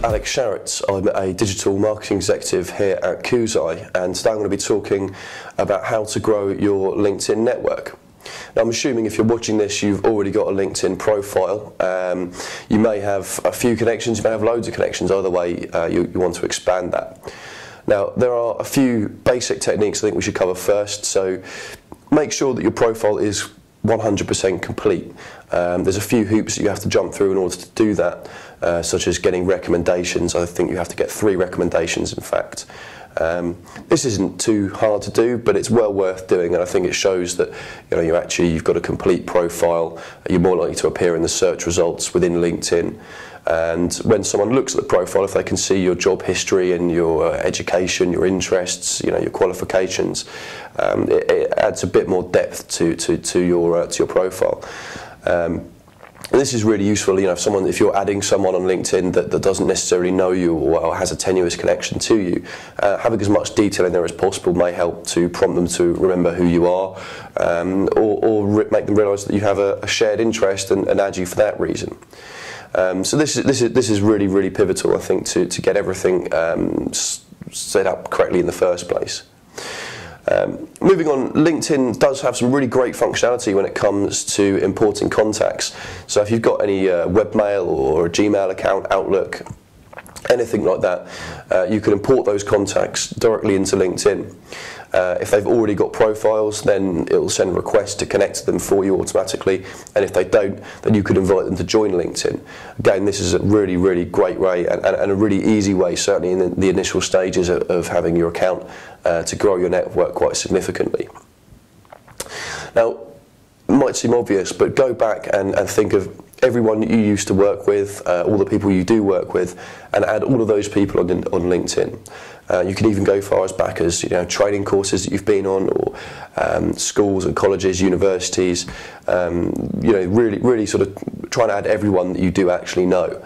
Alex Sharratt. I'm a digital marketing executive here at Koozai, and today I'm going to be talking about how to grow your LinkedIn network. Now, I'm assuming if you're watching this, you've already got a LinkedIn profile. You may have a few connections, you may have loads of connections. Either way, you want to expand that. Now, there are a few basic techniques I think we should cover first. So make sure that your profile is 100% complete. There's a few hoops that you have to jump through in order to do that, such as getting recommendations. I think you have to get 3 recommendations, in fact. This isn't too hard to do, but it's well worth doing, and I think it shows that you've got a complete profile. You're more likely to appear in the search results within LinkedIn. And when someone looks at the profile, if they can see your job history and your education, your interests, your qualifications, it adds a bit more depth to your profile. And this is really useful, if you're adding someone on LinkedIn that doesn't necessarily know you or has a tenuous connection to you, having as much detail in there as possible may help to prompt them to remember who you are, or make them realise that you have a shared interest and add you for that reason. So this is really, really pivotal, I think, to get everything set up correctly in the first place. Moving on, LinkedIn does have some really great functionality when it comes to importing contacts. So if you've got any webmail or a Gmail account, Outlook, anything like that, you can import those contacts directly into LinkedIn. If they've already got profiles, then it will send requests to connect to them for you automatically, and if they don't, then you could invite them to join LinkedIn. Again, this is a really, really great way and a really easy way, certainly in the initial stages of having your account, to grow your network quite significantly. Now, it might seem obvious, but go back and think of everyone that you used to work with, all the people you do work with, and add all of those people on LinkedIn. You can even go far as back as training courses that you've been on, or schools and colleges, universities. Really sort of trying to add everyone that you do actually know.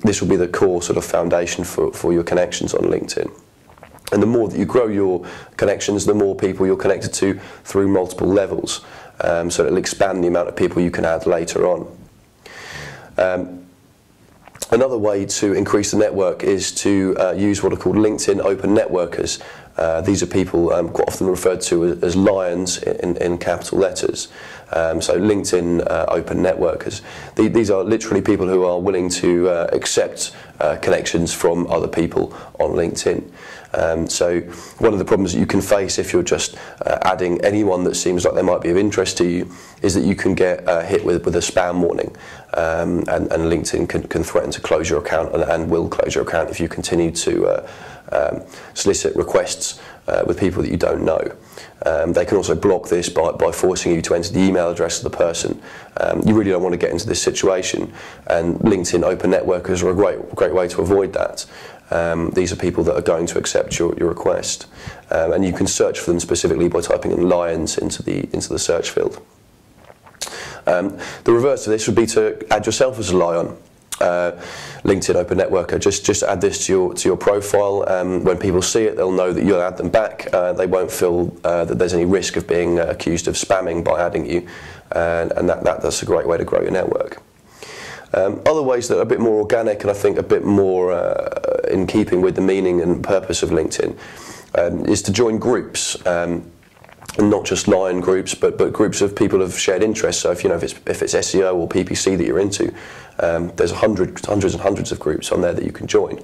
This will be the core sort of foundation for your connections on LinkedIn. And the more that you grow your connections, the more people you're connected to through multiple levels. So it'll expand the amount of people you can add later on. Another way to increase the network is to use what are called LinkedIn Open Networkers. These are people quite often referred to as lions in capital letters. So LinkedIn Open Networkers. These are literally people who are willing to accept connections from other people on LinkedIn. So one of the problems that you can face if you're just adding anyone that seems like they might be of interest to you is that you can get hit with a spam warning, and LinkedIn can threaten to close your account and will close your account if you continue to solicit requests with people that you don't know. They can also block this by forcing you to enter the email address of the person. You really don't want to get into this situation, and LinkedIn Open Networkers are a great way to avoid that. These are people that are going to accept your request, and you can search for them specifically by typing in lions into the search field. The reverse of this would be to add yourself as a lion. LinkedIn Open Networker, just add this to your profile. When people see it, they'll know that you'll add them back. They won't feel that there's any risk of being accused of spamming by adding you, and that's a great way to grow your network. Other ways that are a bit more organic and I think a bit more in keeping with the meaning and purpose of LinkedIn is to join groups. And not just lion groups, but groups of people of shared interests. So if it's SEO or PPC that you're into, there's hundreds and hundreds of groups on there that you can join,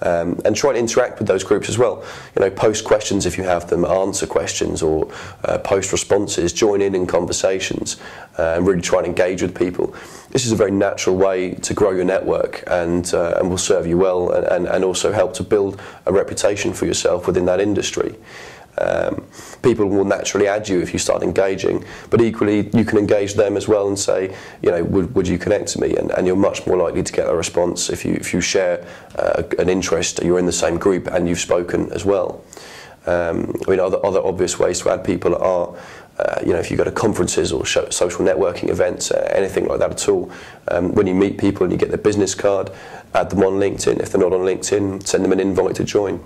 and try and interact with those groups as well. Post questions if you have them, answer questions, or post responses. Join in conversations, and really try and engage with people. This is a very natural way to grow your network, and will serve you well, and also help to build a reputation for yourself within that industry. People will naturally add you if you start engaging, but equally you can engage them as well and say, would you connect to me? And you're much more likely to get a response if you share an interest, you're in the same group and you've spoken as well. Other obvious ways to add people are, if you go to conferences or social networking events, anything like that at all. When you meet people and you get their business card, add them on LinkedIn. If they're not on LinkedIn, send them an invite to join.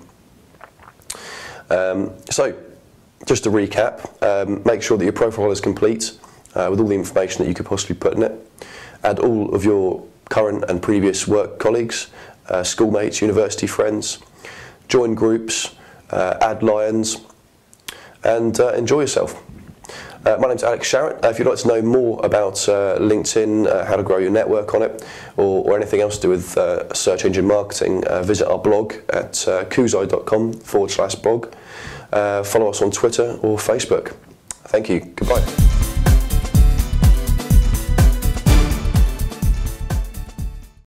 So, just to recap, make sure that your profile is complete with all the information that you could possibly put in it. Add all of your current and previous work colleagues, schoolmates, university friends, join groups, add lions, and enjoy yourself. My name's Alex Sharrett. If you'd like to know more about LinkedIn, how to grow your network on it, or anything else to do with search engine marketing, visit our blog at koozai.com/blog. Follow us on Twitter or Facebook. Thank you. Goodbye.